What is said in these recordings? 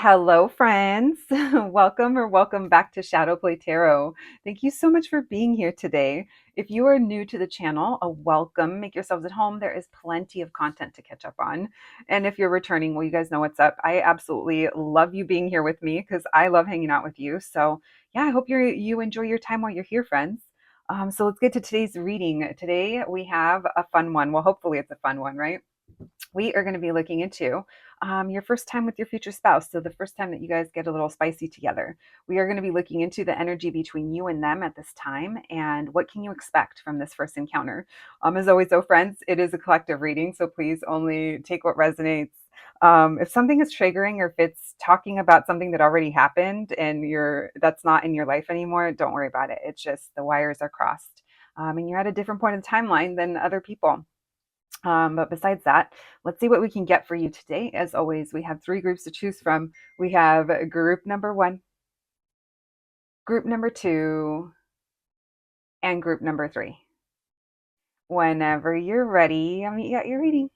Hello, friends. Welcome back to Shadow Play Tarot. Thank you so much for being here today. If you are new to the channel, a welcome. Make yourselves at home. There is plenty of content to catch up on. And if you're returning, well, you guys know what's up. I absolutely love you being here with me because I love hanging out with you. So, yeah, I hope you enjoy your time while you're here, friends. So let's get to today's reading. Today we have a fun one. Well, hopefully it's a fun one, right? We are going to be looking into your first time with your future spouse. So, the first time that you guys get a little spicy together. We are going to be looking into the energy between you and them at this time and what can you expect from this first encounter. As always, though, friends, it is a collective reading. So, please only take what resonates. If something is triggering or if it's talking about something that already happened and that's not in your life anymore, don't worry about it. It's just the wires are crossed. And you're at a different point in the timeline than other people. But besides that, let's see what we can get for you today. As always, we have three groups to choose from. We have group number one, group number two, and group number three. Whenever you're ready, you got your reading.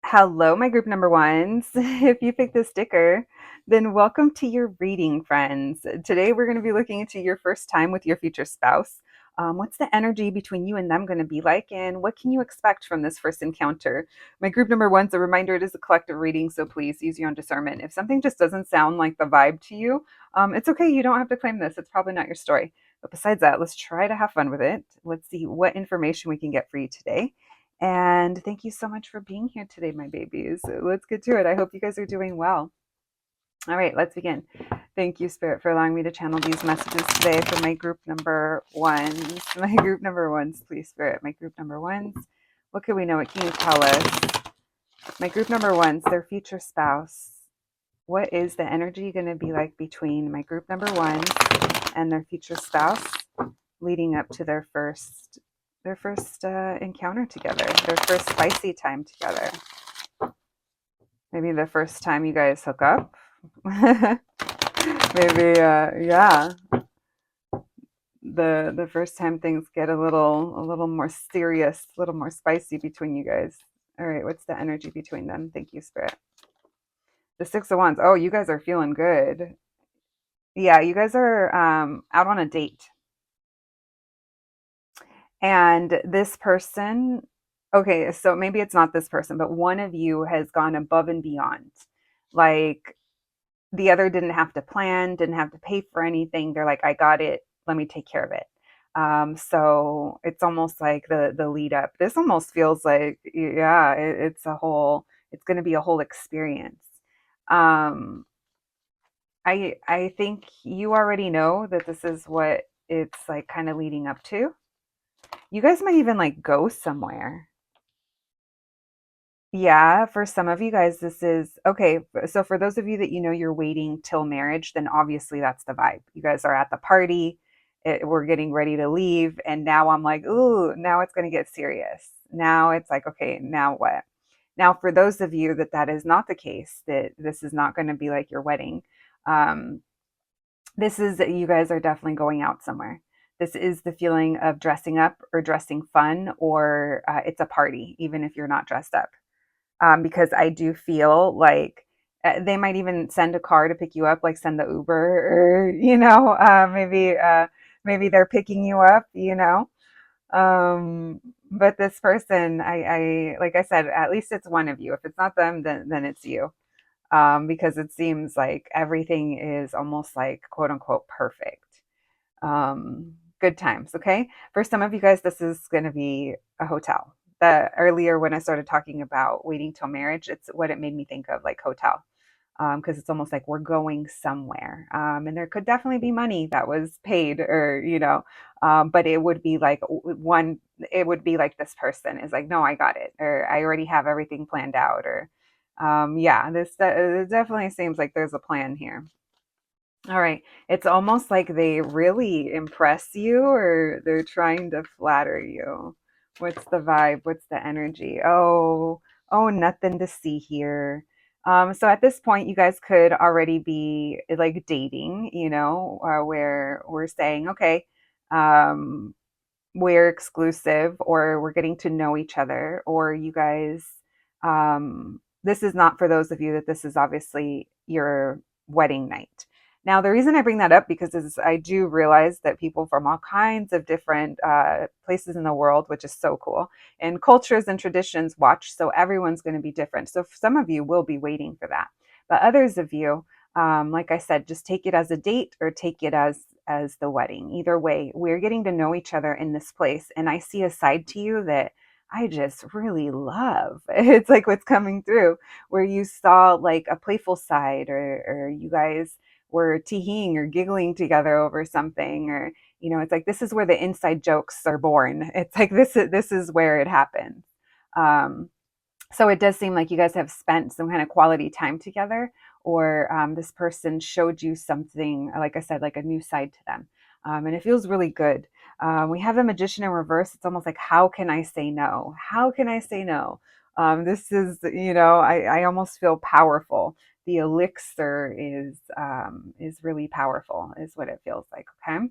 Hello, my group number ones. If you picked the sticker, then welcome to your reading, friends. Today, we're going to be looking into your first time with your future spouse. What's the energy between you and them going to be like, and what can you expect from this first encounter? My group number one's a reminder it is a collective reading, so please use your own discernment. If something just doesn't sound like the vibe to you, it's okay. You don't have to claim this. It's probably not your story. But besides that, let's try to have fun with it. Let's see what information we can get for you today. And thank you so much for being here today, my babies. Let's get to it. I hope you guys are doing well. All right, let's begin. Thank you, Spirit, for allowing me to channel these messages today for my group number ones. My group number ones, please, Spirit. My group number ones. What can we know? What can you tell us? My group number ones, their future spouse. What is the energy going to be like between my group number ones and their future spouse leading up to their first encounter together, their first spicy time together? Maybe the first time you guys hook up. Maybe yeah, the first time things get a little more serious, a little more spicy between you guys. All right, what's the energy between them? Thank you, Spirit. The Six of Wands. Oh, you guys are feeling good. Yeah, you guys are out on a date. And this person, okay, so maybe it's not this person, but one of you has gone above and beyond. Like, the other didn't have to plan, didn't have to pay for anything. They're like, I got it. Let me take care of it. So it's almost like the lead up. This almost feels like, yeah, it's going to be a whole experience. Um, I think you already know that this is what it's like kind of leading up to. You guys might even like go somewhere. Yeah, for some of you guys, this is okay. So, for those of you that you're waiting till marriage, then obviously that's the vibe. You guys are at the party, we're getting ready to leave, and now I'm like, ooh, now it's going to get serious. Now it's like, okay, now what? Now, for those of you that is not the case, that this is not going to be like your wedding, um, this is you guys are definitely going out somewhere. This is the feeling of dressing up or dressing fun, or it's a party, even if you're not dressed up, because I do feel like they might even send a car to pick you up, like send the Uber, or maybe they're picking you up, But this person, I like I said, at least it's one of you. If it's not them, then it's you, because it seems like everything is almost like quote unquote perfect. Good times. Okay. For some of you guys, this is going to be a hotel. The earlier when I started talking about waiting till marriage, it's what it made me think of, like hotel. Because it's almost like we're going somewhere. And there could definitely be money that was paid, or, but it would be like it would be like this person is like, no, I got it, or I already have everything planned out, or, yeah, it definitely seems like there's a plan here. All right. It's almost like they really impress you, or they're trying to flatter you. What's the vibe? What's the energy? Oh, nothing to see here. So at this point, you guys could already be like dating, where we're saying, okay, um, we're exclusive, or we're getting to know each other, or you guys, this is not for those of you that this is obviously your wedding night. Now, the reason I bring that up because is I do realize that people from all kinds of different places in the world, which is so cool, and cultures and traditions watch. So everyone's going to be different. So some of you will be waiting for that, but others of you, like I said, just take it as a date or take it as the wedding. Either way, we're getting to know each other in this place, and I see a side to you that I just really love. It's like what's coming through, where you saw like a playful side, or you guys were teeing or giggling together over something, or it's like this is where the inside jokes are born. It's like this is where it happens. Um, so it does seem like you guys have spent some kind of quality time together, or this person showed you something, like I said, like a new side to them. And it feels really good. We have the magician in reverse. It's almost like, how can I say no? How can I say no? This is, I almost feel powerful. The elixir is really powerful, is what it feels like. Okay.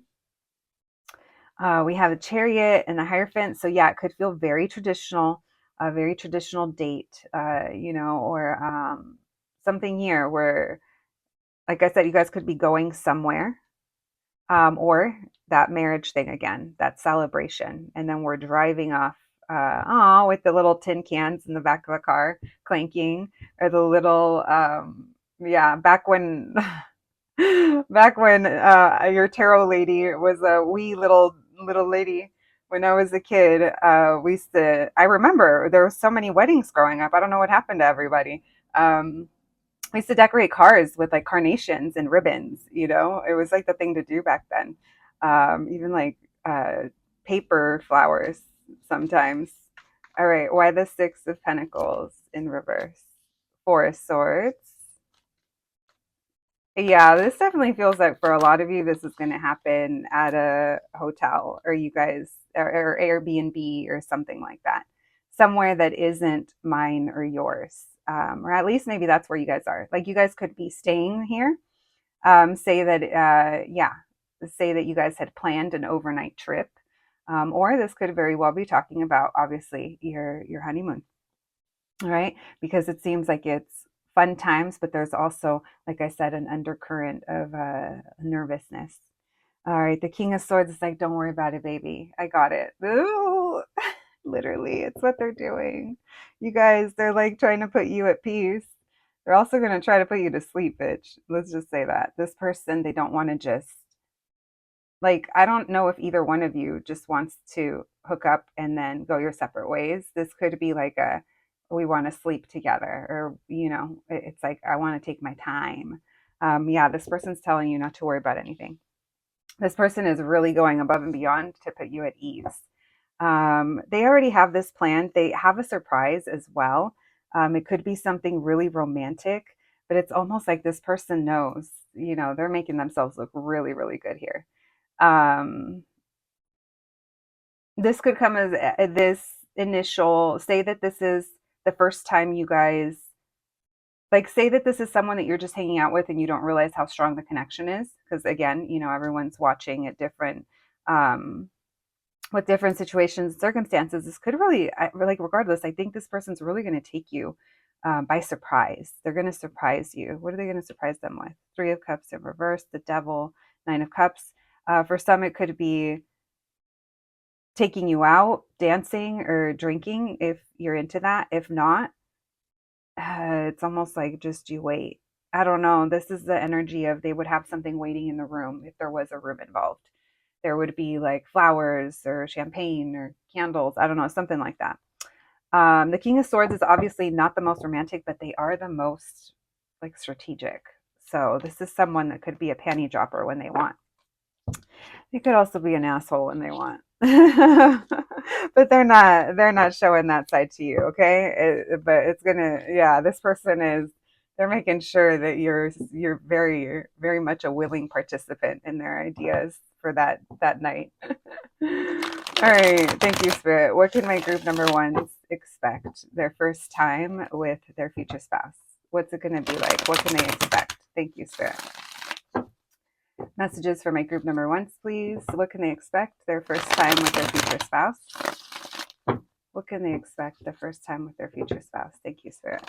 We have a chariot and the Hierophant. So yeah, it could feel very traditional, a very traditional date, or something here where, like I said, you guys could be going somewhere, or that marriage thing again, that celebration. And then we're driving off, with the little tin cans in the back of the car clanking, or the little, yeah, back when back when your tarot lady was a wee little lady. When I was a kid, we used to. I remember there were so many weddings growing up. I don't know what happened to everybody. Um, we used to decorate cars with like carnations and ribbons. It was like the thing to do back then. Even like paper flowers sometimes. All right, why the Six of Pentacles in reverse? Four of Swords. Yeah, this definitely feels like for a lot of you, this is going to happen at a hotel, or you guys, or Airbnb or something like that, somewhere that isn't mine or yours. Or at least maybe that's where you guys are. Like you guys could be staying here. Say that, yeah, say that you guys had planned an overnight trip. Or this could very well be talking about obviously your honeymoon. All right, because it seems like it's fun times, but there's also, like I said, an undercurrent of nervousness. All right, the King of Swords is like, don't worry about it, baby. I got it. Ooh, literally, it's what they're doing. You guys, they're like trying to put you at peace. They're also going to try to put you to sleep, bitch. Let's just say that. This person, they don't want to just, like, I don't know if either one of you just wants to hook up and then go your separate ways. This could be like a, we want to sleep together, or, it's like, I want to take my time. Yeah, this person's telling you not to worry about anything. This person is really going above and beyond to put you at ease. They already have this planned. They have a surprise as well. It could be something really romantic, but it's almost like this person knows, they're making themselves look really, really good here. Um, this could come as this initial, say that this is the first time you guys, like, say that this is someone that you're just hanging out with and you don't realize how strong the connection is. Because again, everyone's watching at different, with different situations and circumstances. This could really, like, regardless, I think this person's really going to take you by surprise. They're going to surprise you. What are they going to surprise them with? Three of Cups in reverse, the Devil, Nine of Cups. For some, it could be taking you out, dancing or drinking if you're into that. If not, it's almost like just you wait. I don't know. This is the energy of they would have something waiting in the room if there was a room involved. There would be like flowers or champagne or candles. I don't know, something like that. The King of Swords is obviously not the most romantic, but they are the most like strategic. So this is someone that could be a panty dropper when they want. They could also be an asshole when they want. But they're not showing that side to you, okay? But it's gonna, yeah, this person is, they're making sure that you're very, very much a willing participant in their ideas for that night. All right, thank you, Spirit. What can my group number ones expect their first time with their future spouse? What's it going to be like? What can they expect? Thank you, Spirit. Messages for my group number ones, please. What can they expect their first time with their future spouse? What can they expect the first time with their future spouse? Thank you, Spirit.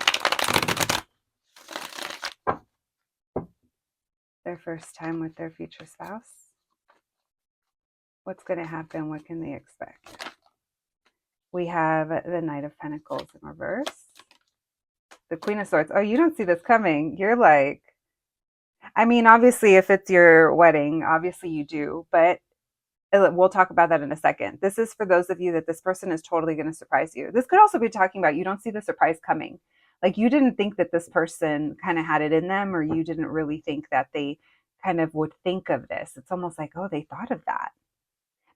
Their first time with their future spouse. What's going to happen? What can they expect? We have the Knight of Pentacles in reverse. The Queen of Swords. Oh, you don't see this coming. You're like, I mean, obviously, if it's your wedding, obviously you do, but we'll talk about that in a second. This is for those of you that this person is totally going to surprise you. This could also be talking about you don't see the surprise coming. Like you didn't think that this person kind of had it in them, or you didn't really think that they kind of would think of this. It's almost like, oh, they thought of that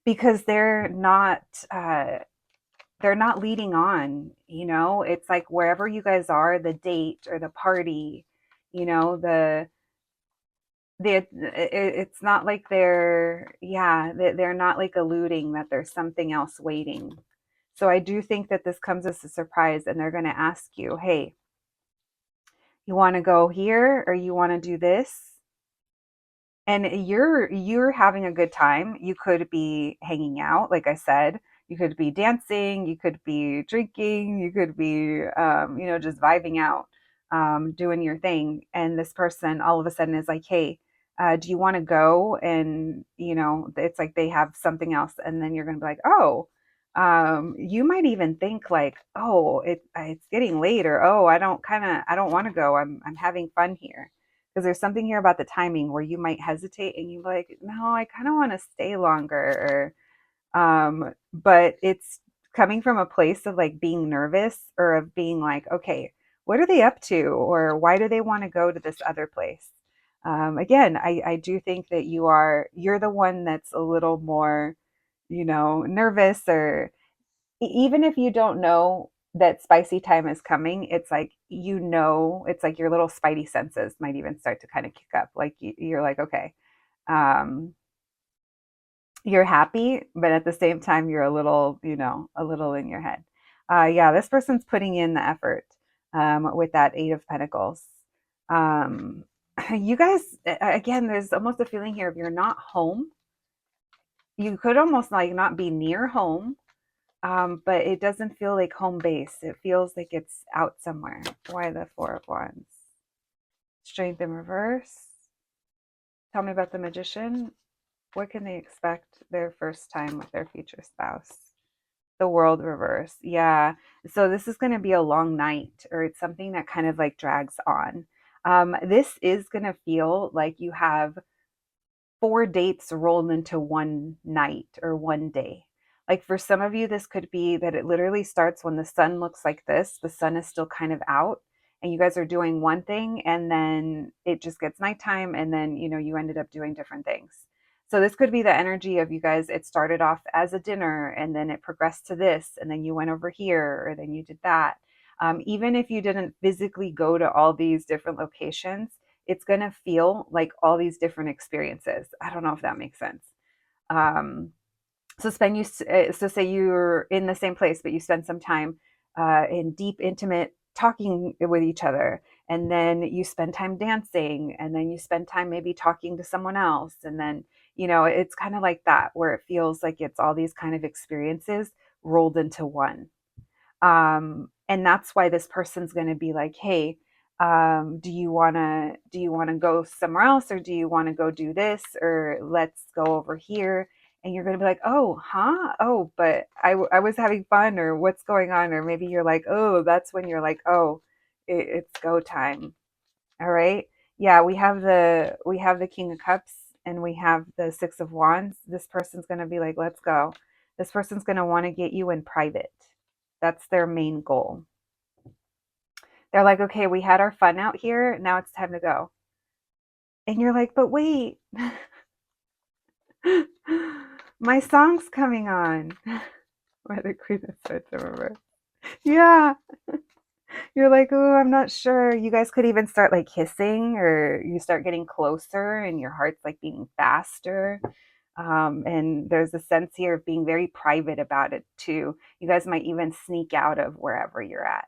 because they're not leading on, you know. It's like wherever you guys are, the date or the party, you know, it's not like they're not like alluding that there's something else waiting. So I do think that this comes as a surprise, and they're going to ask you, hey, you want to go here or you want to do this? And you're having a good time. You could be hanging out, like I said. You could be dancing, you could be drinking, you could be just vibing out, doing your thing. And this person all of a sudden is like, hey, do you want to go? And it's like they have something else, and then you're going to be like, oh, you might even think like, oh, it's getting late, or oh, I don't want to go. I'm having fun here, because there's something here about the timing where you might hesitate and you're like, no, I kind of want to stay longer. Or but it's coming from a place of like being nervous, or of being like, okay, what are they up to, or why do they want to go to this other place? Again, I do think that you're the one that's a little more, nervous, or even if you don't know that spicy time is coming, it's like, it's like your little spidey senses might even start to kind of kick up. Like you're like, okay, um, you're happy, but at the same time, you're a little in your head. Yeah, this person's putting in the effort with that Eight of Pentacles. Um, you guys, again, there's almost a feeling here, if you're not home, you could almost like not be near home. But it doesn't feel like home base. It feels like it's out somewhere. Why the Four of Wands? Strength in reverse. Tell me about the Magician. What can they expect their first time with their future spouse? The World reverse. Yeah. So this is going to be a long night, or it's something that kind of like drags on. This is going to feel like you have 4 dates rolled into one night or one day. Like for some of you, this could be that it literally starts when the sun looks like this. The sun is still kind of out, and you guys are doing one thing, and then it just gets nighttime, and then, you ended up doing different things. So this could be the energy of you guys. It started off as a dinner, and then it progressed to this, and then you went over here, or then you did that. Even if you didn't physically go to all these different locations, it's going to feel like all these different experiences. I don't know if that makes sense. Um, so say you're in the same place, but you spend some time in deep, intimate talking with each other, and then you spend time dancing, and then you spend time maybe talking to someone else, and then it's kind of like that, where it feels like it's all these kind of experiences rolled into one. And that's why this person's going to be like, hey, do you want to go somewhere else, or do you want to go do this, or let's go over here? And you're going to be like, oh, huh? Oh, but I was having fun, or what's going on? Or maybe you're like, oh, that's when you're like, oh, it's go time. All right. Yeah, we have the King of Cups, and we have the Six of Wands. This person's going to be like, let's go. This person's going to want to get you in private. That's their main goal. They're like, okay, we had our fun out here. Now it's time to go. And you're like, but wait, my song's coming on. Why the Queen of Swords, remember? Yeah. You're like, oh, I'm not sure. You guys could even start like kissing, or you start getting closer, and your heart's like beating faster. And there's a sense here of being very private about it too. You guys might even sneak out of wherever you're at,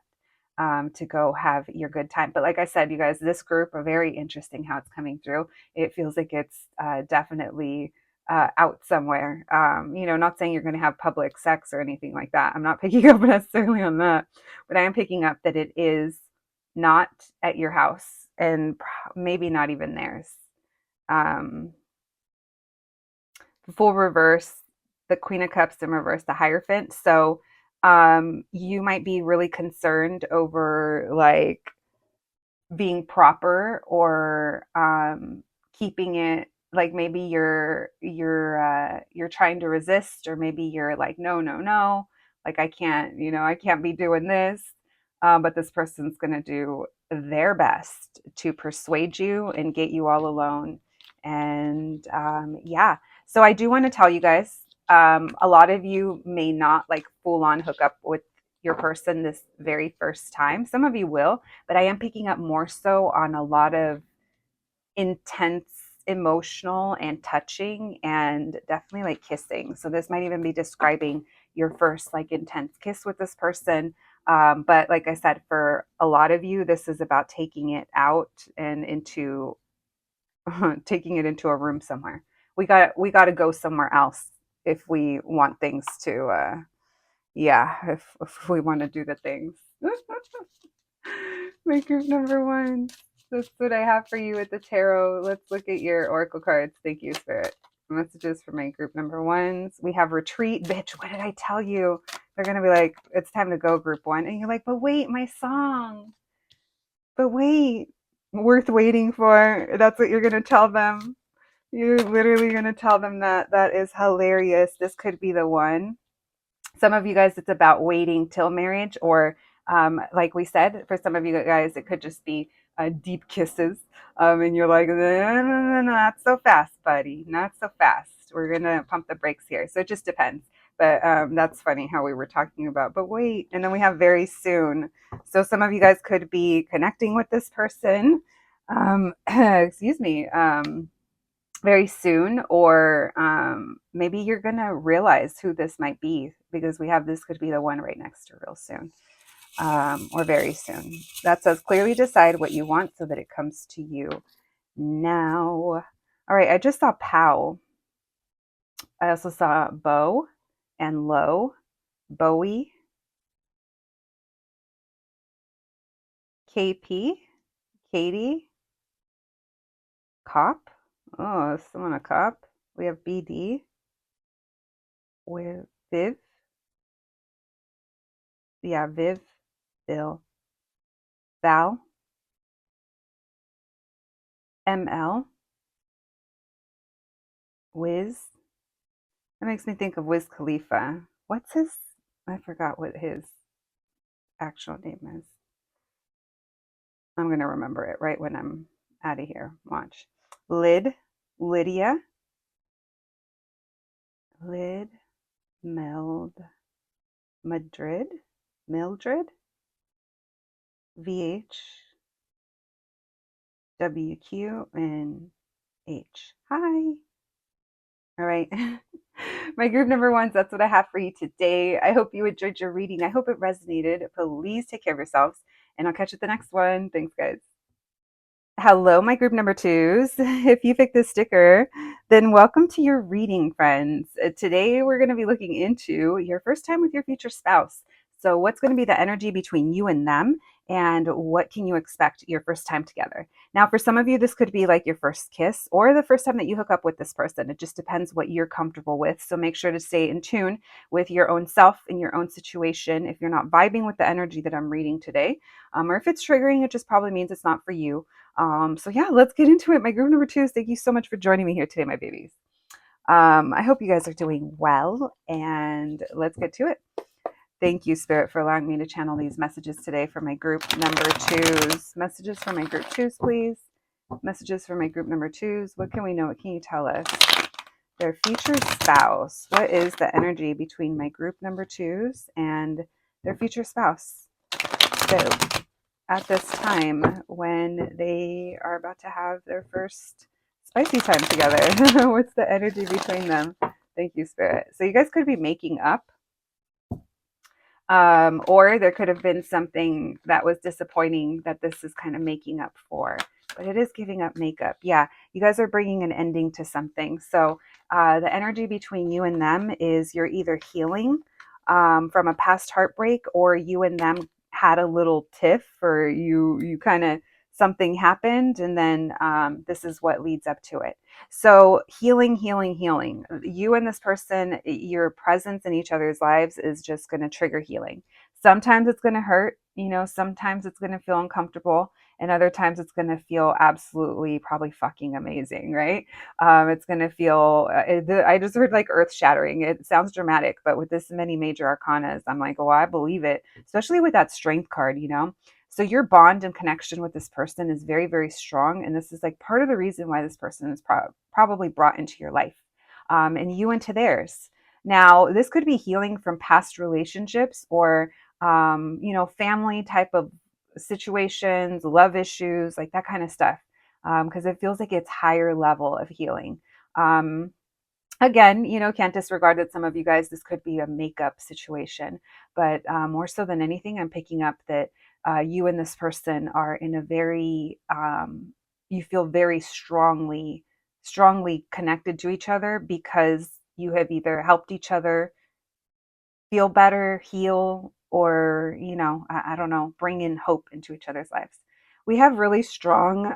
to go have your good time. But like I said, you guys, this group are very interesting how it's coming through. It feels like it's definitely out somewhere. Not saying you're going to have public sex or anything like that. I'm not picking up necessarily on that, but I am picking up that it is not at your house, and maybe not even theirs. Um, Full reverse, the Queen of Cups in reverse, the Hierophant. So you might be really concerned over like being proper, or keeping it, like maybe you're trying to resist, or maybe you're like no, no, no, like I can't, I can't be doing this. But this person's going to do their best to persuade you and get you all alone. And yeah, so I do want to tell you guys, a lot of you may not like full on hook up with your person this very first time. Some of you will, but I am picking up more so on a lot of intense, emotional, and touching, and definitely like kissing. So this might even be describing your first like intense kiss with this person. But like I said, for a lot of you, this is about taking it out and into taking it into a room somewhere. We got to go somewhere else if we want things to yeah, if we want to do the things. My group number one. That's what I have for you with the tarot. Let's look at your oracle cards. Thank you, Spirit. Messages for my group number ones. We have retreat. Bitch, what did I tell you? They're going to be like, it's time to go, group one. And you're like, but wait, my song. But wait, worth waiting for. That's what you're going to tell them. You're literally going to tell them that. That is hilarious. This could be the one. Some of you guys, it's about waiting till marriage, or like we said, for some of you guys, it could just be deep kisses. And you're like, no, no, no, no, not so fast, buddy. Not so fast. We're going to pump the brakes here. So it just depends. But that's funny how we were talking about, but wait. And then we have very soon. So some of you guys could be connecting with this person. Excuse me. Very soon, or maybe you're gonna realize who this might be, because we have this could be the one right next to real soon, or very soon. That says clearly decide what you want so that it comes to you now. All right, I just saw pow. I also saw bow and low, bowie, KP, Katie, cop. Oh, someone a cop. We have BD with Viv. Yeah, Viv, Bill, Val, ML, Wiz. That makes me think of Wiz Khalifa. What's his? I forgot what his actual name is. I'm going to remember it right when I'm out of here. Watch. Lyd, Lydia, Lyd, Meld, Madrid, Mildred, VH, WQ, and H. Hi. All right. My group number ones, that's what I have for you today. I hope you enjoyed your reading. I hope it resonated. Please take care of yourselves, and I'll catch you at the next one. Thanks, guys. Hello, my group number twos. If you picked this sticker, then welcome to your reading, friends. Today, we're going to be looking into your first time with your future spouse. So what's going to be the energy between you and them, and what can you expect your first time together? Now, for some of you, this could be like your first kiss or the first time that you hook up with this person. It just depends what you're comfortable with. So make sure to stay in tune with your own self and your own situation. If you're not vibing with the energy that I'm reading today, or if it's triggering, it just probably means it's not for you. So yeah, let's get into it. My group number twos, thank you so much for joining me here today, my babies. I hope you guys are doing well, and let's get to it. Thank you, Spirit, for allowing me to channel these messages today for my group number twos. Messages for my group twos, please. Messages for my group number twos. What can we know? What can you tell us? Their future spouse. What is the energy between my group number twos and their future spouse? So, at this time when they are about to have their first spicy time together. What's the energy between them? Thank you, Spirit. So you guys could be making up, or there could have been something that was disappointing that this is kind of making up for. But it is giving up makeup. Yeah, you guys are bringing an ending to something. So the energy between you and them is you're either healing from a past heartbreak, or you and them had a little tiff, or you kind of, something happened, and then this is what leads up to it. So healing, healing, healing. You and this person, your presence in each other's lives is just going to trigger healing. Sometimes it's going to hurt, sometimes it's going to feel uncomfortable, and other times it's going to feel absolutely probably fucking amazing, right? It's going to feel, I just heard like earth shattering. It sounds dramatic, but with this many major arcanas, I'm like, oh, I believe it, especially with that strength card. So your bond and connection with this person is very, very strong. And this is like part of the reason why this person is probably brought into your life, and you into theirs. Now, this could be healing from past relationships, or, family type of situations, love issues, like that kind of stuff. Because it feels like it's higher level of healing. Um, Again, can't disregard that some of you guys, this could be a makeup situation, but more so than anything, I'm picking up that you and this person are in a very, you feel very strongly, strongly connected to each other, because you have either helped each other feel better, heal, or, I don't know, bring in hope into each other's lives. We have really strong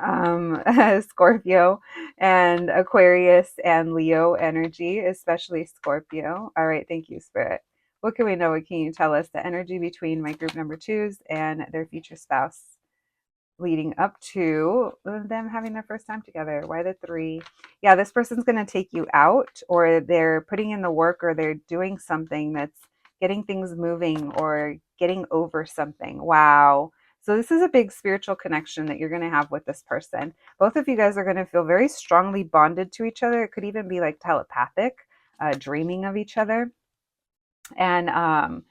Scorpio and Aquarius and Leo energy, especially Scorpio. All right, thank you, Spirit. What can we know? What can you tell us? The energy between my group number twos and their future spouse, leading up to them having their first time together. Why the three? Yeah, this person's going to take you out, or they're putting in the work, or they're doing something that's getting things moving, or getting over something. Wow. So this is a big spiritual connection that you're going to have with this person. Both of you guys are going to feel very strongly bonded to each other. It could even be like telepathic, dreaming of each other. And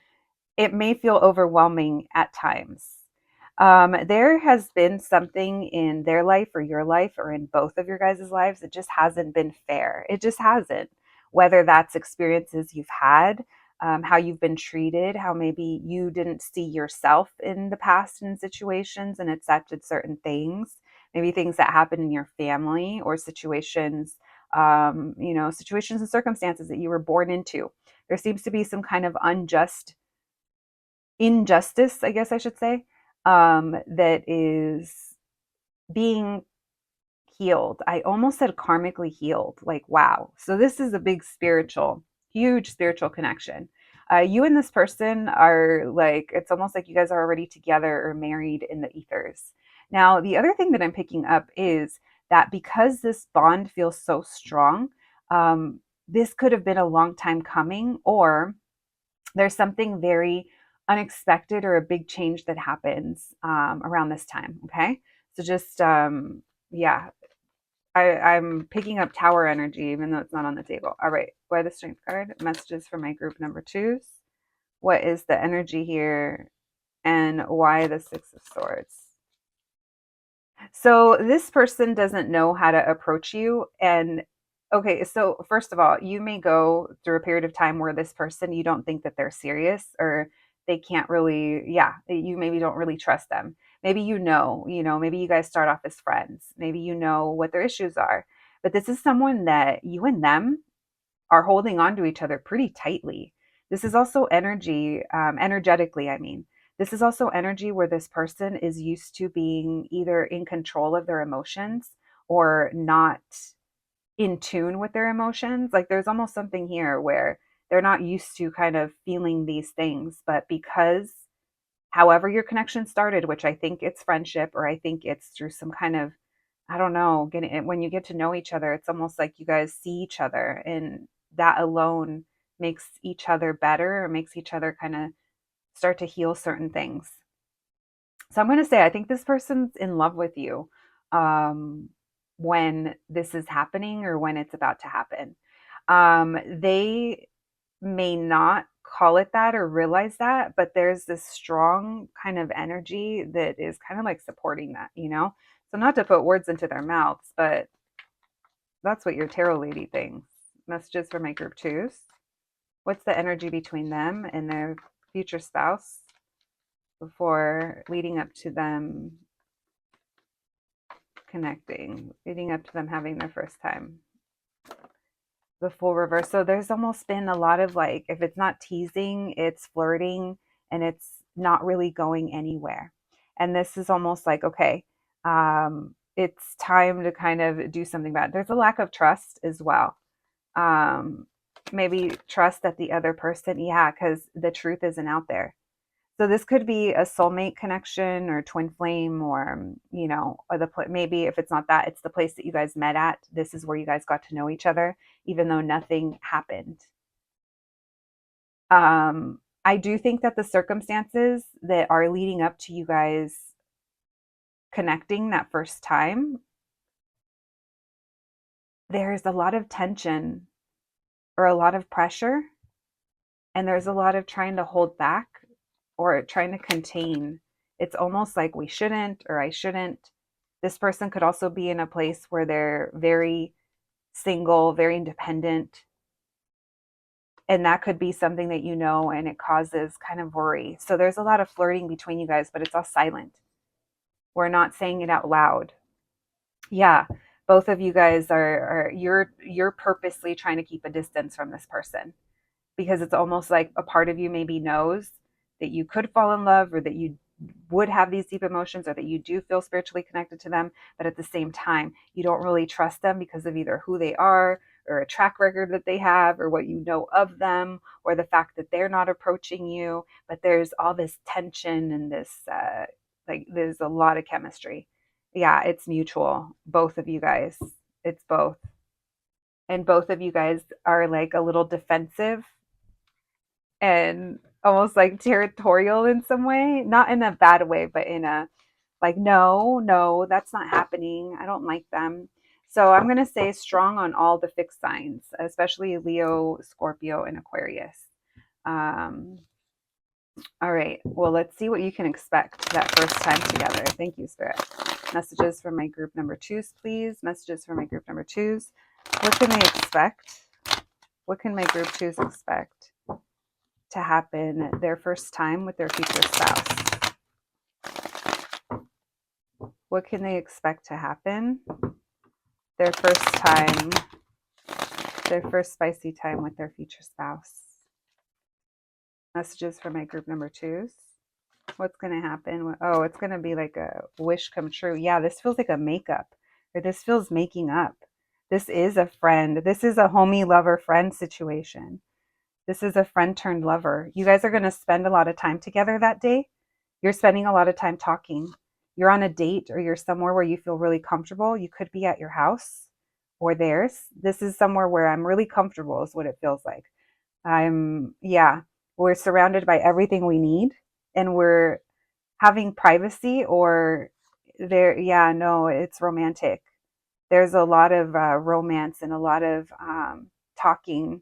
it may feel overwhelming at times. There has been something in their life, or your life, or in both of your guys' lives, it just hasn't been fair. It just hasn't. Whether that's experiences you've had, how you've been treated, how maybe you didn't see yourself in the past in situations and accepted certain things, maybe things that happened in your family, or situations, situations and circumstances that you were born into. There seems to be some kind of injustice, I guess I should say, that is being healed. I almost said karmically healed. Like, wow. So this is a big spiritual, huge spiritual connection. You and this person are like, it's almost like you guys are already together or married in the ethers. Now, the other thing that I'm picking up is that because this bond feels so strong, this could have been a long time coming, or there's something very unexpected, or a big change that happens around this time. Okay. So just, yeah, I'm picking up tower energy, even though it's not on the table. All right. Why the strength card? Messages for my group number twos. What is the energy here? And why the Six of Swords? So this person doesn't know how to approach you. And okay, so first of all, you may go through a period of time where this person, you don't think that they're serious, or they can't really, yeah, you maybe don't really trust them. Maybe maybe you guys start off as friends. Maybe you know what their issues are. But this is someone that you and them are holding on to each other pretty tightly. This is also energy, energetically, I mean. This is also energy where this person is used to being either in control of their emotions, or not in tune with their emotions. Like there's almost something here where they're not used to kind of feeling these things, but because however your connection started, which I think it's friendship, or I think it's through some kind of, I don't know, getting it, when you get to know each other, it's almost like you guys see each other, and that alone makes each other better, or makes each other kind of start to heal certain things. So I'm going to say, I think this person's in love with you when this is happening, or when it's about to happen. They may not call it that or realize that, but there's this strong kind of energy that is kind of like supporting that. So not to put words into their mouths, but that's what your tarot lady thinks. Messages for my group twos. What's the energy between them and their future spouse before leading up to them connecting, leading up to them having their first time? The full reverse. So there's almost been a lot of like, if it's not teasing, it's flirting, and not really going anywhere. And this is almost like, okay, it's time to kind of do something about it. There's a lack of trust as well. Um, Maybe trust that the other person, yeah, because the truth isn't out there. So this could be a soulmate connection or twin flame, or or maybe if it's not that, it's the place that you guys met at. This is where you guys got to know each other, even though nothing happened. I do think that the circumstances that are leading up to you guys connecting that first time, there's a lot of tension or a lot of pressure, and there's a lot of trying to hold back or trying to contain. It's almost like we shouldn't, or I shouldn't. This person could also be in a place where they're very single, very independent. And that could be something that and it causes kind of worry. So there's a lot of flirting between you guys, but it's all silent. We're not saying it out loud. Yeah, both of you guys are you're purposely trying to keep a distance from this person, because it's almost like a part of you maybe knows that you could fall in love, or that you would have these deep emotions, or that you do feel spiritually connected to them, but at the same time you don't really trust them because of either who they are, or a track record that they have, or what you know of them, or the fact that they're not approaching you. But there's all this tension and this like there's a lot of chemistry. Yeah, it's mutual, both of you guys. It's both. And both of you guys are like a little defensive and almost like territorial in some way, not in a bad way, but in a like, no, no, that's not happening. I don't like them. So I'm going to say strong on all the fixed signs, especially Leo, Scorpio, and Aquarius. Um, all right. Well, let's see what you can expect that first time together. Thank you, Spirit. Messages for my group number twos, please. Messages for my group number twos. What can they expect? What can my group twos expect to happen their first time with their future spouse? What can they expect to happen their first time, their first spicy time with their future spouse? Messages for my group number twos. What's going to happen? Oh, it's going to be like a wish come true. Yeah, this feels like a makeup, or this feels making up. This is a friend. This is a homie lover friend situation. This is a friend turned lover. You guys are going to spend a lot of time together that day. You're spending a lot of time talking. You're on a date, or you're somewhere where you feel really comfortable. You could be at your house or theirs. This is somewhere where I'm really comfortable, is what it feels like. We're surrounded by everything we need, and we're having privacy, or no, it's romantic. There's a lot of romance and a lot of talking.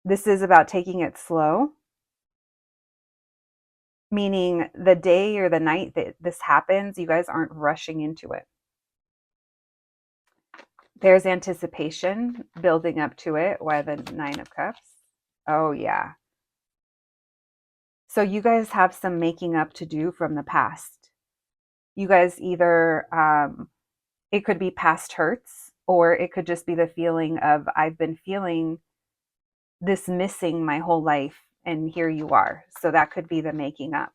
This is about taking it slow, meaning the day or the night that this happens, you guys aren't rushing into it. There's anticipation building up to it. Why the Nine of Cups? Oh, yeah. So you guys have some making up to do from the past. You guys either, it could be past hurts, or it could just be the feeling of, I've been feeling this missing my whole life, and here you are. So that could be the making up,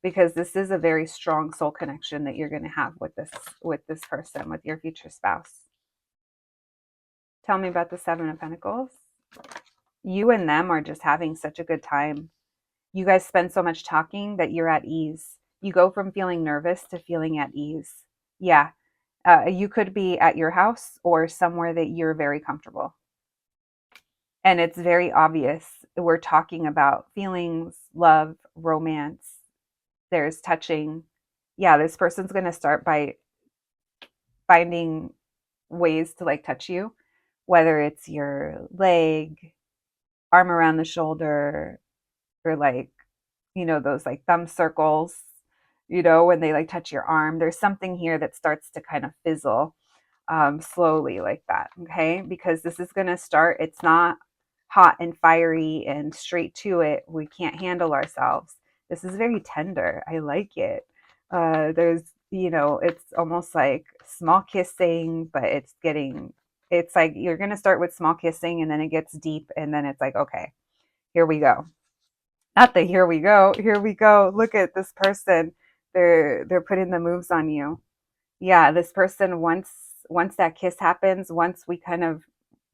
because this is a very strong soul connection that you're going to have with this person, with your future spouse. Tell me about the Seven of Pentacles. You and them are just having such a good time. You guys spend so much talking that you're at ease. You go from feeling nervous to feeling at ease. Yeah. You could be at your house or somewhere that you're very comfortable. And it's very obvious. We're talking about feelings, love, romance. There's touching. Yeah, this person's going to start by finding ways to like touch you, whether it's your leg, arm around the shoulder, or like, those like thumb circles, when they like touch your arm. There's something here that starts to kind of fizzle slowly like that. Okay. Because this is going to start, it's not hot and fiery and straight to it. We can't handle ourselves. This is very tender. I like it. It's almost like small kissing, but it's like you're going to start with small kissing, and then it gets deep, and then it's like, okay, here we go. Not the here we go, here we go. Look at this person. They're putting the moves on you. Yeah, this person once that kiss happens, once we kind of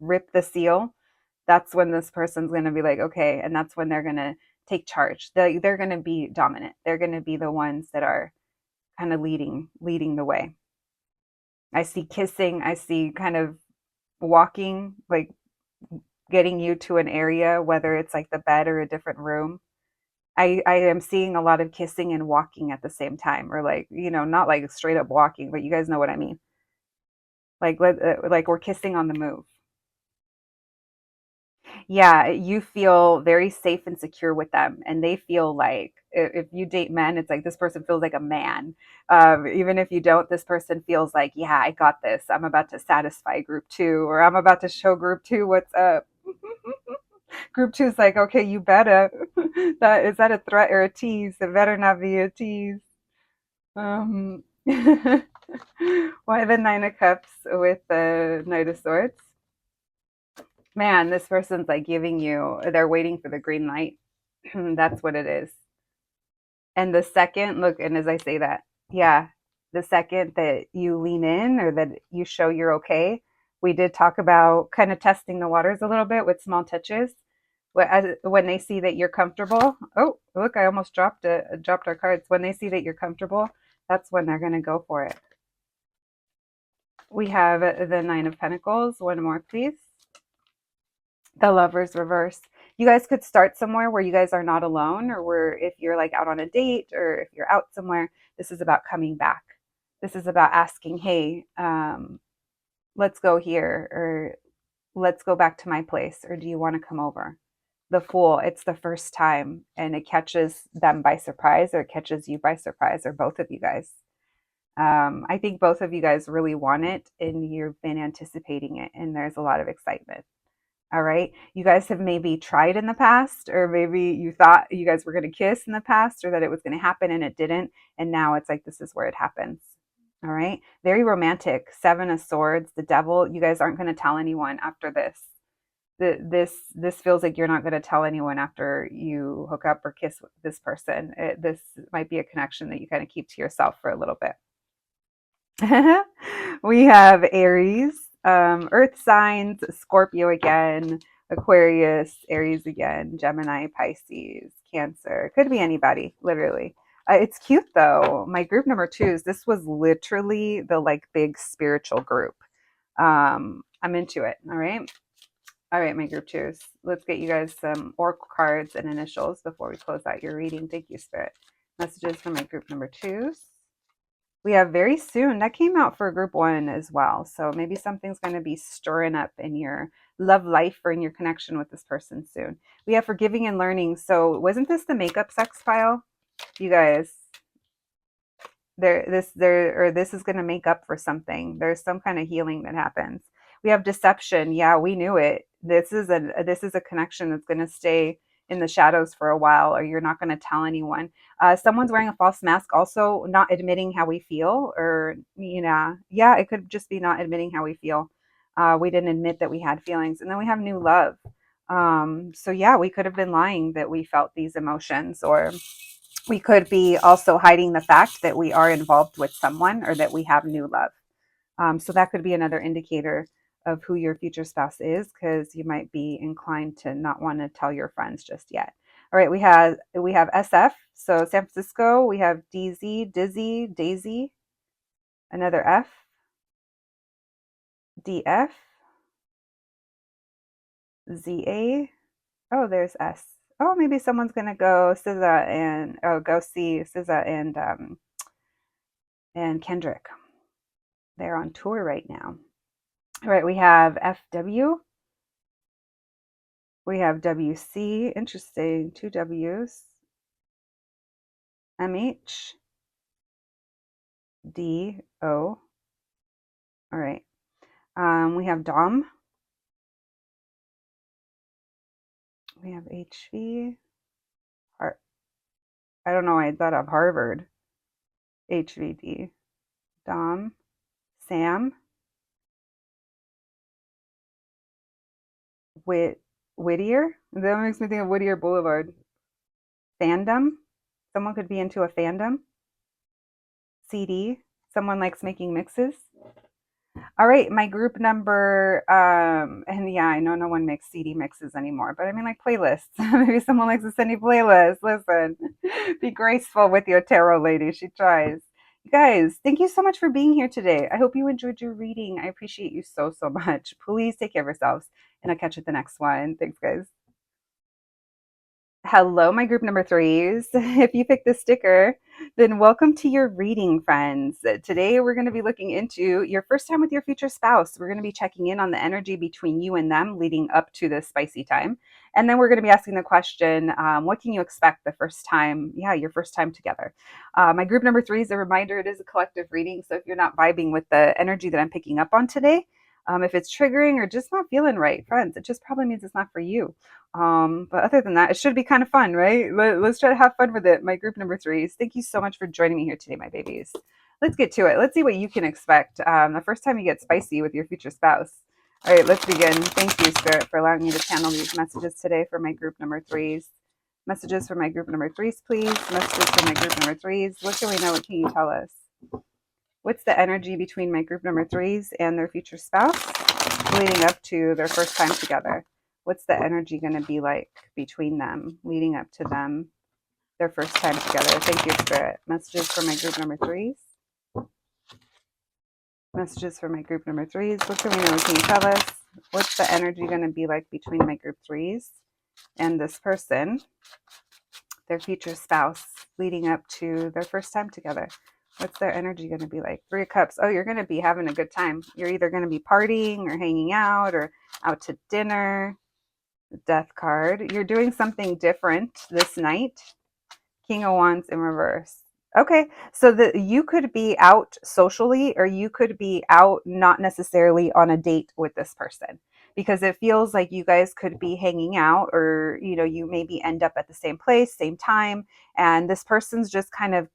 rip the seal, that's when this person's going to be like, okay, and that's when they're going to take charge. They're going to be dominant. They're going to be the ones that are kind of leading the way. I see kissing, I see kind of walking, like getting you to an area, whether it's like the bed or a different room. I am seeing a lot of kissing and walking at the same time, or like, not like straight up walking, but you guys know what I mean. Like we're kissing on the move. Yeah, you feel very safe and secure with them, and they feel like if you date men, it's like this person feels like a man. Even if you don't, this person feels like, yeah, I got this. I'm about to satisfy group two, or I'm about to show group two what's up. Group two is like, okay, you better. That is that a threat or a tease? It better not be a tease. Why the Nine of Cups with the Knight of Swords? Man, this person's like giving you, they're waiting for the green light. That's what it is. And the second, look, and as I say that, yeah, the second that you lean in or that you show you're okay, we did talk about kind of testing the waters a little bit with small touches. When they see that you're comfortable, oh, look, I almost dropped our cards. When they see that you're comfortable, that's when they're going to go for it. We have the Nine of Pentacles. One more, please. The Lovers reverse. You guys could start somewhere where you guys are not alone, or where if you're like out on a date or if you're out somewhere, this is about coming back. This is about asking, hey, let's go here, or let's go back to my place, or do you want to come over? The Fool, it's the first time, and it catches them by surprise, or it catches you by surprise, or both of you guys. I think both of you guys really want it, and you've been anticipating it, and there's a lot of excitement. All right. You guys have maybe tried in the past, or maybe you thought you guys were going to kiss in the past, or that it was going to happen and it didn't. And now it's like, this is where it happens. All right. Very romantic. Seven of Swords, the Devil. You guys aren't going to tell anyone after this. This feels like you're not going to tell anyone after you hook up or kiss with this person. This might be a connection that you kind of keep to yourself for a little bit. We have Aries, Earth signs, Scorpio again, Aquarius, Aries again, Gemini, Pisces, Cancer. Could be anybody, literally. It's cute though. My group number twos, this was literally the like big spiritual group. I'm into it. All right. All right, my group twos. Let's get you guys some oracle cards and initials before we close out your reading. Thank you, Spirit. Messages for my group number twos. We have very soon. That came out for group one as well. So maybe something's going to be stirring up in your love life or in your connection with this person soon. We have forgiving and learning. So wasn't this the makeup sex file? You guys, this is going to make up for something. There's some kind of healing that happens. We have deception. Yeah, we knew it. This is a connection that's going to stay in the shadows for a while, or you're not going to tell anyone. Someone's wearing a false mask, also not admitting how we feel, or yeah, it could just be not admitting how we feel. We didn't admit that we had feelings. And then we have new love. So yeah, we could have been lying that we felt these emotions, or we could be also hiding the fact that we are involved with someone, or that we have new love. So that could be another indicator of who your future spouse is, because you might be inclined to not want to tell your friends just yet. All right, we have SF, so San Francisco. We have DZ, Dizzy, Daisy, another F, DF, ZA. Oh, there's S. Oh, maybe someone's gonna go SZA and go see SZA and Kendrick. They're on tour right now. All right, we have FW. We have WC. Interesting. Two W's. MH. DO. All right. We have Dom. We have HV. I don't know why I thought of Harvard. HVD. Dom. Sam. Whittier. That makes me think of Whittier Boulevard. Fandom. Someone could be into a fandom. CD. Someone likes making mixes. All right, my group number, and yeah, I know no one makes CD mixes anymore, but I mean like playlists. Maybe someone likes to send you playlists. Listen, be graceful with your tarot lady. She tries. You guys, thank you so much for being here today. I hope you enjoyed your reading. I appreciate you so, so much. Please take care of yourselves, and I'll catch you at the next one. Thanks, guys. Hello, my group number threes. If you picked this sticker, then welcome to your reading, friends. Today, we're going to be looking into your first time with your future spouse. We're going to be checking in on the energy between you and them leading up to this spicy time. And then we're going to be asking the question, what can you expect the first time? Yeah, your first time together. My group number three is a reminder, it is a collective reading. So if you're not vibing with the energy that I'm picking up on today, if it's triggering or just not feeling right, friends, it just probably means it's not for you. But other than that, it should be kind of fun, right? Let's try to have fun with it. My group number threes. Thank you so much for joining me here today, my babies. Let's get to it. Let's see what you can expect the first time you get spicy with your future spouse. All right, let's begin. Thank you, Spirit, for allowing me to channel these messages today for my group number threes. Messages for my group number threes, please. Messages for my group number threes. What do we know? What can you tell us? What's the energy between my group number threes and their future spouse leading up to their first time together? What's the energy going to be like between them leading up to them, their first time together? Thank you, Spirit. Messages for my group number threes. Messages for my group number threes. What can we know? Can you tell us? What's the energy going to be like between my group threes and this person, their future spouse, leading up to their first time together? What's their energy going to be like? Three of Cups. Oh, you're going to be having a good time. You're either going to be partying or hanging out or out to dinner. Death card. You're doing something different this night. King of Wands in reverse. Okay, so that you could be out socially or you could be out not necessarily on a date with this person, because it feels like you guys could be hanging out, or you maybe end up at the same place, same time, and this person's just kind of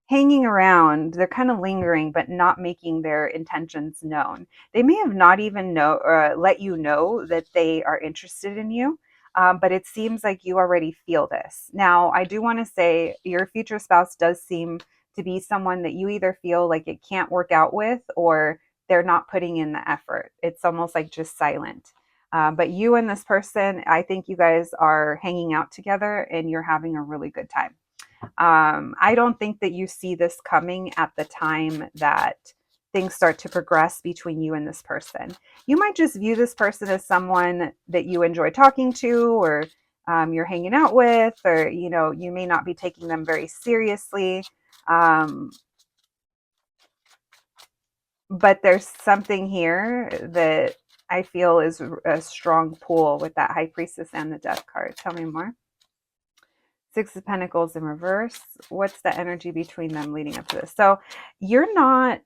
hanging around. They're kind of lingering, but not making their intentions known. They may have not even let you know that they are interested in you, but it seems like you already feel this. Now, I do want to say your future spouse does seem to be someone that you either feel like it can't work out with, or they're not putting in the effort. It's almost like just silent. But you and this person, I think you guys are hanging out together and you're having a really good time. I don't think that you see this coming at the time that things start to progress between you and this person. You might just view this person as someone that you enjoy talking to, or you're hanging out with, or you may not be taking them very seriously. But there's something here that I feel is a strong pull with that High Priestess and the Death card. Tell me more. Six of Pentacles in reverse. What's the energy between them leading up to this? So you're not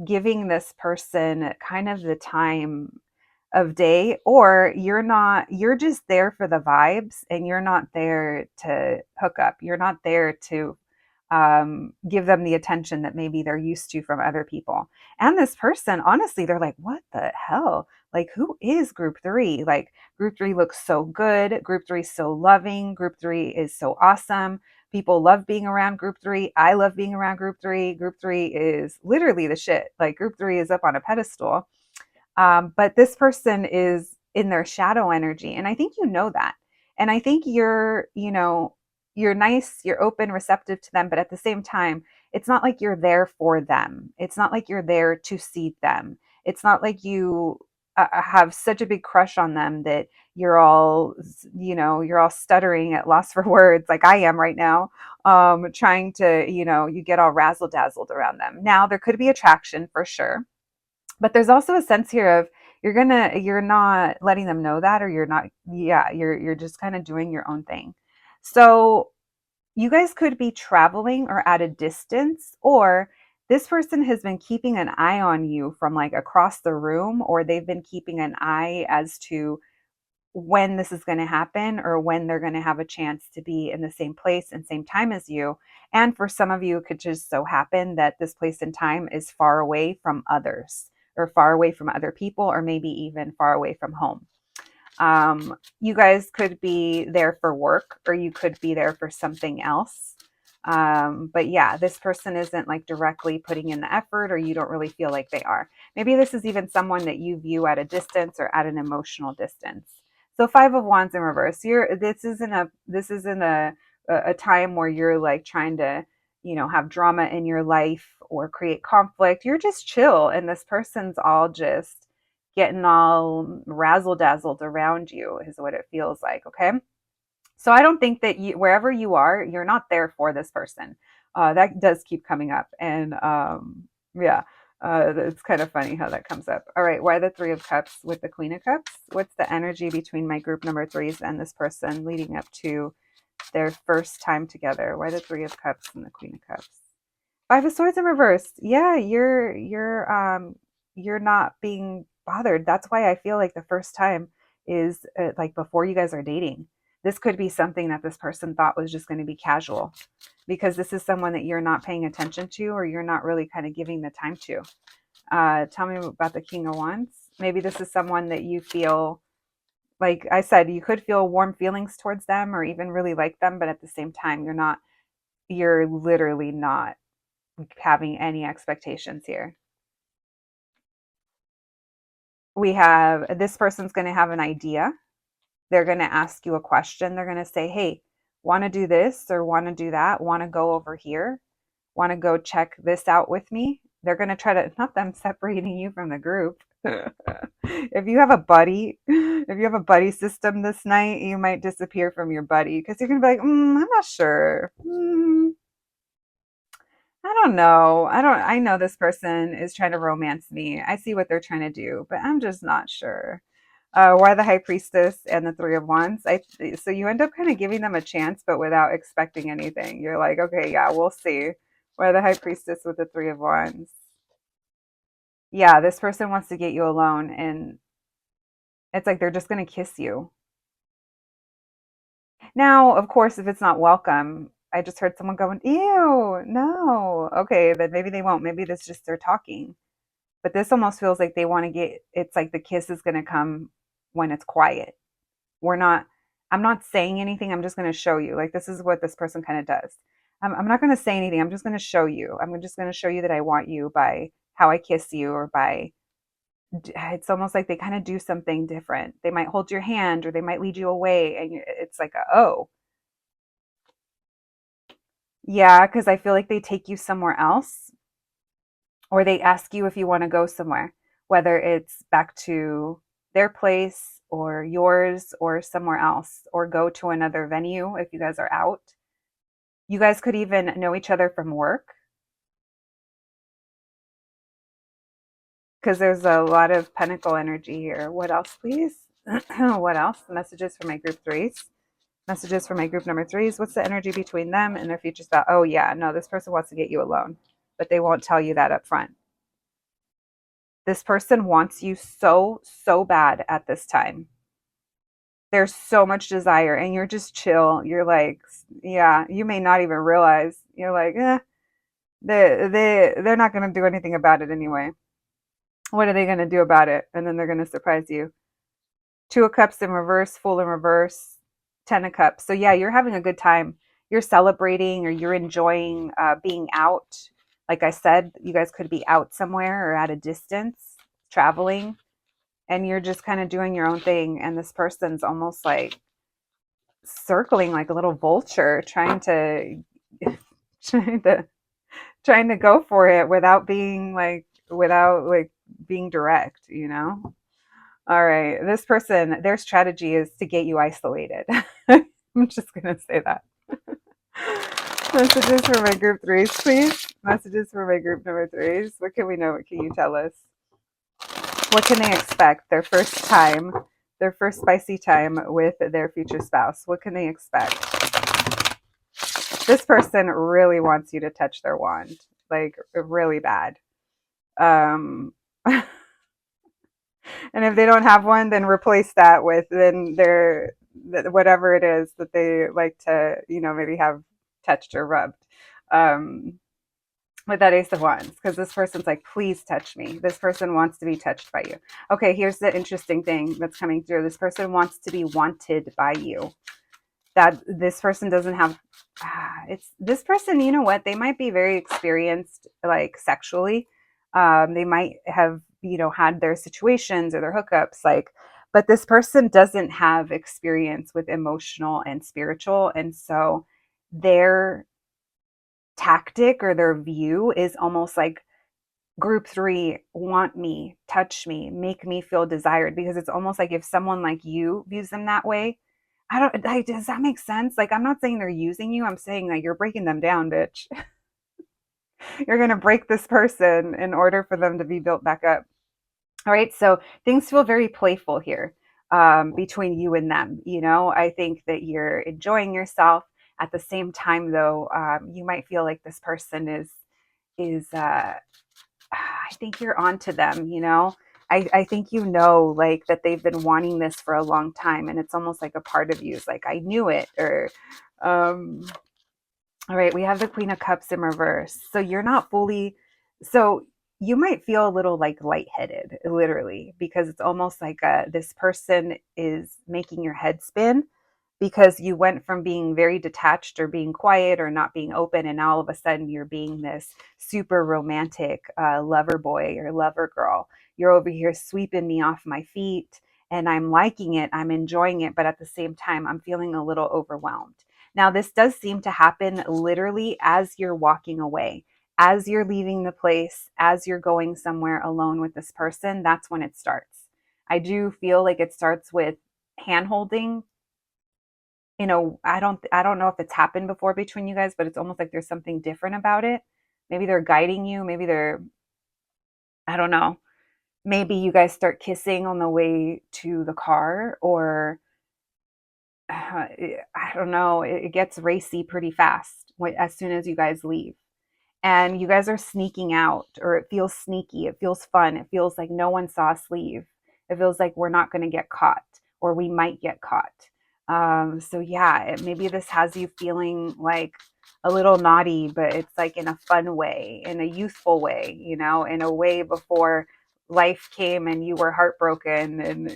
giving this person kind of the time of day, or you're just there for the vibes, and you're not there to hook up. You're not there to give them the attention that maybe they're used to from other people. And this person, honestly, they're like, what the hell? Like, who is group three? Like, group three looks so good. Group three is so loving. Group three is so awesome. People love being around group three. I love being around group three. Group three is literally the shit. Like, group three is up on a pedestal. But this person is in their shadow energy. And I think you know that. And I think you're nice, you're open, receptive to them, but at the same time, it's not like you're there for them. It's not like you're there to see them. It's not like you have such a big crush on them that you're all stuttering at loss for words, like I am right now, trying to, you get all razzle dazzled around them. Now, there could be attraction for sure, but there's also a sense here of you're not letting them know that, or you're just kind of doing your own thing. So you guys could be traveling or at a distance, or this person has been keeping an eye on you from like across the room, or they've been keeping an eye as to when this is going to happen, or when they're going to have a chance to be in the same place and same time as you. And for some of you, it could just so happen that this place and time is far away from others, or far away from other people, or maybe even far away from home. You guys could be there for work, or you could be there for something else. But yeah, this person isn't like directly putting in the effort, or you don't really feel like they are. Maybe this is even someone that you view at a distance or at an emotional distance. So Five of Wands in reverse. This isn't a time where you're like trying to, have drama in your life or create conflict. You're just chill, and this person's all just getting all razzle dazzled around you, is what it feels like. Okay. So I don't think that wherever you are, you're not there for this person. That does keep coming up. And yeah, it's kind of funny how that comes up. All right. Why the Three of Cups with the Queen of Cups? What's the energy between my group number threes and this person leading up to their first time together? Why the Three of Cups and the Queen of Cups? Five of Swords in reverse. Yeah, you're not being bothered. That's why I feel like the first time is like before you guys are dating. This could be something that this person thought was just going to be casual, because this is someone that you're not paying attention to, or you're not really kind of giving the time to. Tell me about the King of Wands. Maybe this is someone that you feel, like I said, you could feel warm feelings towards them or even really like them, but at the same time, you're literally not having any expectations here. We have this person's going to have an idea. They're going to ask you a question. They're going to say, hey, want to do this or want to do that? Want to go over here? Want to go check this out with me? They're going to try to, not them separating you from the group. If you have a buddy system this night, you might disappear from your buddy because you're going to be like, I'm not sure. I don't know. I know this person is trying to romance me. I see what they're trying to do, but I'm just not sure. Why the High Priestess and the Three of Wands? So you end up kind of giving them a chance, but without expecting anything. You're like, okay, yeah, we'll see. Why the High Priestess with the Three of Wands? Yeah, this person wants to get you alone, and it's like they're just going to kiss you. Now, of course, if it's not welcome, I just heard someone going, ew, no. Okay, then maybe they won't. Maybe this just they're talking. But this almost feels like they want to it's like the kiss is going to come when it's quiet. We're not, I'm not saying anything. I'm just going to show you. Like, this is what this person kind of does. I'm not going to say anything. I'm just going to show you. I'm just going to show you that I want you by how I kiss you, or by, it's almost like they kind of do something different. They might hold your hand, or they might lead you away. And it's like, oh, yeah, because I feel like they take you somewhere else, or they ask you if you want to go somewhere, whether it's back to their place or yours or somewhere else, or go to another venue if you guys are out. You guys could even know each other from work, because there's a lot of pentacle energy here. What else, please? What else? Messages for my group threes. Messages for my group number threes. What's the energy between them and their future spouse? Oh, yeah, no, this person wants to get you alone, but they won't tell you that up front. This person wants you so, so bad at this time. There's so much desire, and you're just chill. You're like, yeah, you may not even realize. You're like, they're not going to do anything about it anyway. What are they going to do about it? And then they're going to surprise you. Two of Cups in reverse, Fool in reverse, Ten of Cups. So yeah, you're having a good time. You're celebrating, or you're enjoying being out. Like I said, you guys could be out somewhere or at a distance, traveling, and you're just kind of doing your own thing. And this person's almost like circling like a little vulture, trying to trying to go for it without being direct. All right, this person, their strategy is to get you isolated. I'm just gonna say that. Messages for my group threes, please. Messages for my group number threes. What can we know? What can you tell us? What can they expect their first time, their first spicy time with their future spouse? What can they expect? This person really wants you to touch their wand, like really bad. And if they don't have one, then replace that with then their whatever it is that they like to, maybe have touched or rubbed. Um, with that Ace of Wands, because this person's like, please touch me. This person wants to be touched by you. Okay, here's the interesting thing that's coming through. This person wants to be wanted by you. That this person doesn't have, it's this person, you know what? They might be very experienced, like sexually. They might have, had their situations or their hookups, like, but this person doesn't have experience with emotional and spiritual. And so their tactic or their view is almost like group three, want me, touch me, make me feel desired, because it's almost like if someone like you views them that way, I don't like, does that make sense? Like, I'm not saying they're using you, I'm saying that you're breaking them down, bitch. You're going to break this person in order for them to be built back up. All right, so things feel very playful here, between you and them. I think that you're enjoying yourself. At the same time, though, you might feel like this person is I think you're onto them. I think like that they've been wanting this for a long time, and it's almost like a part of you is like, I knew it. Or all right, we have the Queen of Cups in reverse. So you're not fully, so you might feel a little like lightheaded, literally, because it's almost like this person is making your head spin, because you went from being very detached or being quiet or not being open, and now all of a sudden you're being this super romantic lover boy or lover girl. You're over here sweeping me off my feet, and I'm liking it, I'm enjoying it, but at the same time I'm feeling a little overwhelmed. Now, this does seem to happen literally as you're walking away, as you're leaving the place, as you're going somewhere alone with this person. That's when it starts. I do feel like it starts with hand holding. I don't know if it's happened before between you guys, but it's almost like there's something different about it. Maybe they're guiding you, maybe I don't know. Maybe you guys start kissing on the way to the car, or I don't know, it gets racy pretty fast as soon as you guys leave. And you guys are sneaking out, or it feels sneaky. It feels fun. It feels like no one saw us leave. It feels like we're not going to get caught, or we might get caught. So yeah, maybe this has you feeling like a little naughty, but it's like in a fun way, in a youthful way, in a way before life came and you were heartbroken. And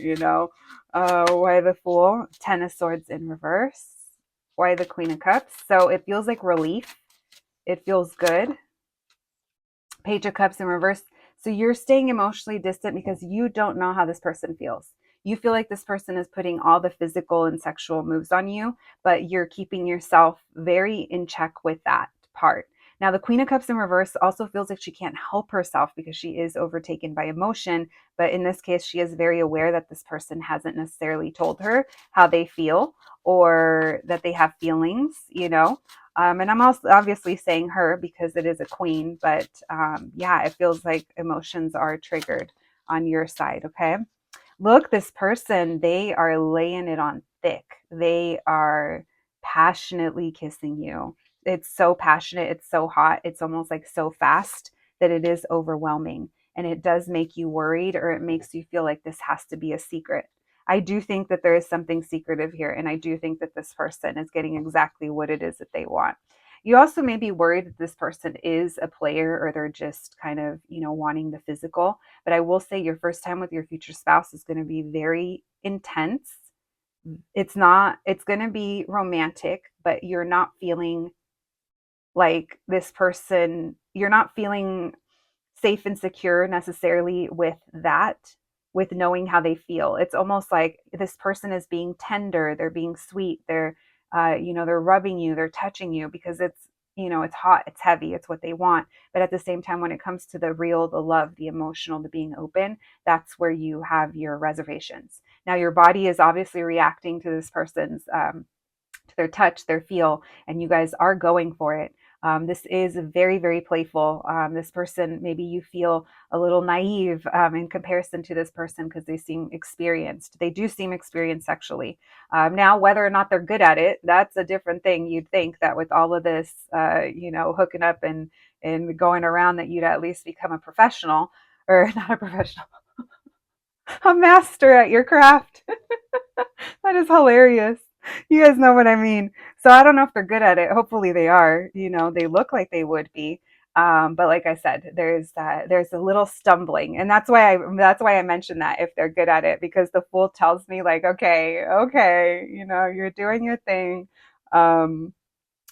why the Fool? Ten of Swords in reverse. Why the Queen of Cups? So it feels like relief. It feels good. Page of Cups in reverse. So you're staying emotionally distant because you don't know how this person feels. You feel like this person is putting all the physical and sexual moves on you, but you're keeping yourself very in check with that part. Now, the Queen of Cups in reverse also feels like she can't help herself because she is overtaken by emotion. But in this case, she is very aware that this person hasn't necessarily told her how they feel or that they have feelings. And I'm also obviously saying her because it is a queen, but yeah, it feels like emotions are triggered on your side. Okay. Look, this person, they are laying it on thick. They are passionately kissing you. It's so passionate. It's so hot. It's almost like so fast that it is overwhelming. And it does make you worried, or it makes you feel like this has to be a secret. I do think that there is something secretive here. And I do think that this person is getting exactly what it is that they want. You also may be worried that this person is a player, or they're just kind of, wanting the physical. But I will say your first time with your future spouse is going to be very intense. It's going to be romantic, but you're not feeling like this person, you're not feeling safe and secure necessarily with that, with knowing how they feel. It's almost like this person is being tender, they're being sweet, they're rubbing you, they're touching you because it's hot, it's heavy, it's what they want. But at the same time, when it comes to the real, the love, the emotional, the being open, that's where you have your reservations. Now, your body is obviously reacting to this person's to their touch, their feel, and you guys are going for it. This is very, very playful. This person, maybe you feel a little naive in comparison to this person because they seem experienced. They do seem experienced sexually. Now, whether or not they're good at it, that's a different thing. You'd think that with all of this, hooking up and going around, that you'd at least become a professional, or not a professional, a master at your craft. That is hilarious. You guys know what I mean. So I don't know if they're good at it. Hopefully they are. They look like they would be. But like I said, there's a little stumbling, and that's why I mentioned that if they're good at it, because the Fool tells me like, okay, okay, you're doing your thing. Um,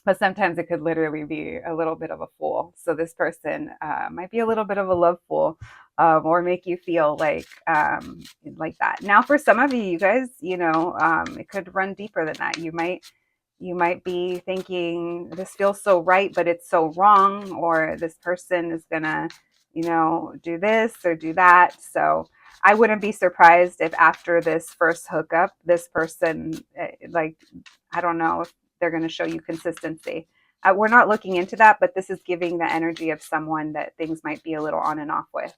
but sometimes it could literally be a little bit of a fool. So this person might be a little bit of a love fool, or make you feel like that. Now, for some of you, you guys, it could run deeper than that. You might be thinking this feels so right, but it's so wrong, or this person is gonna, do this or do that. So I wouldn't be surprised if after this first hookup, this person, like, I don't know if they're going to show you consistency. We're not looking into that, but this is giving the energy of someone that things might be a little on and off with,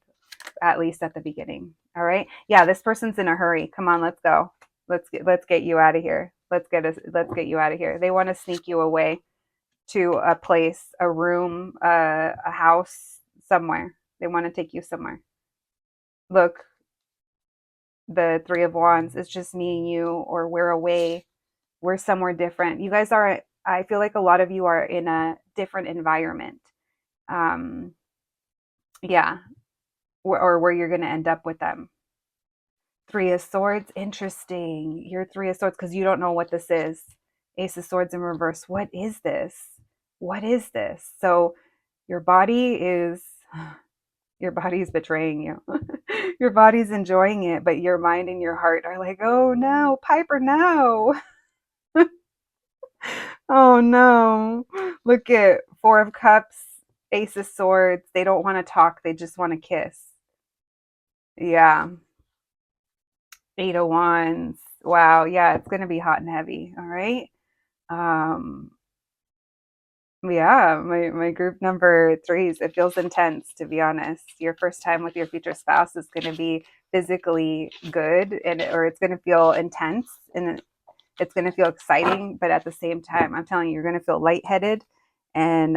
at least at the beginning. All right. Yeah, this person's in a hurry. Come on, let's go. Let's get you out of here. Let's get you out of here. They want to sneak you away to a place, a room, a house, somewhere. They want to take you somewhere. Look, the Three of Wands is just me and you, or we're away. We're somewhere different. You guys are, I feel like a lot of you are in a different environment. Um, yeah, or where you're going to end up with them. Three of Swords, interesting. You're Three of Swords because you don't know what this is. Ace of Swords in reverse. What is this? What is this? So your body is your body's betraying you. Your body's enjoying it, but your mind and your heart are like, oh no, Piper, no. Oh no. Look at Four of Cups, Ace of Swords. They don't want to talk, they just want to kiss. Yeah. Eight of Wands. Wow. Yeah, it's going to be hot and heavy. All right. Um, yeah, my group number threes, it feels intense, to be honest. Your first time with your future spouse is going to be physically good, or it's going to feel intense, and it's going to feel exciting, but at the same time, I'm telling you, you're going to feel lightheaded, and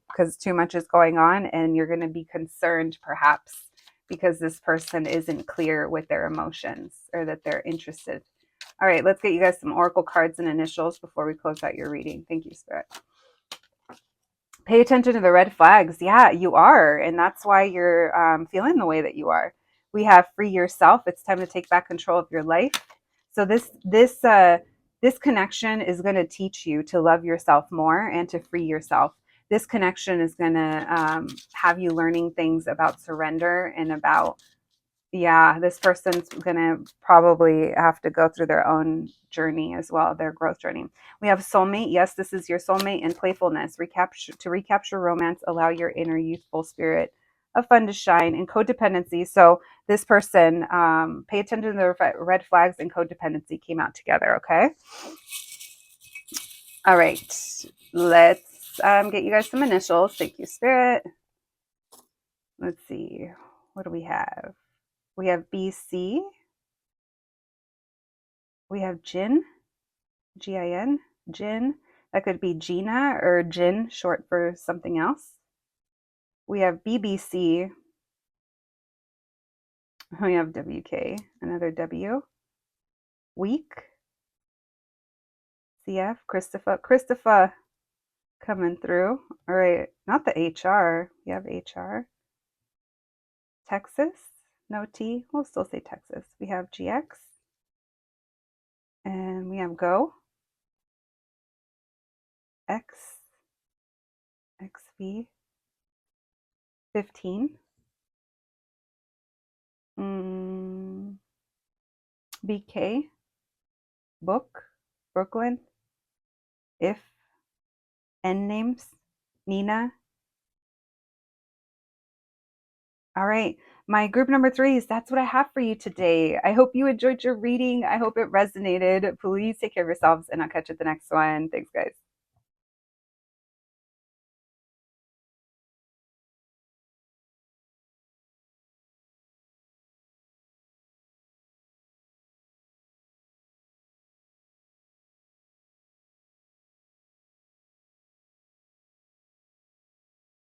because too much is going on, and you're going to be concerned perhaps because this person isn't clear with their emotions or that they're interested. All right, let's get you guys some oracle cards and initials before we close out your reading. Thank you, Spirit. Pay attention to the red flags. Yeah, you are, and that's why you're feeling the way that you are. We have free yourself. It's time to take back control of your life. So this connection is going to teach you to love yourself more and to free yourself. This connection is going to have you learning things about surrender and about, yeah, this person's going to probably have to go through their own journey as well, their growth journey. We have soulmate. Yes, this is your soulmate, and playfulness. To recapture romance, allow your inner youthful spirit of fun to shine, and codependency. So this person, pay attention to the red flags, and codependency came out together. Okay. All right. Let's get you guys some initials. Thank you, Spirit. Let's see. What do we have? We have BC. We have Jin, Gin, Jin. That could be Gina or Jin, short for something else. We have BBC. We have WK, another W. Week. CF, Christopher coming through. All right, not the HR. We have HR. Texas, no T. We'll still say Texas. We have GX. And we have Go. X. XV. 15. BK. Book. Brooklyn. If. N names. Nina. All right. My group number threes, that's what I have for you today. I hope you enjoyed your reading. I hope it resonated. Please take care of yourselves, and I'll catch you at the next one. Thanks, guys.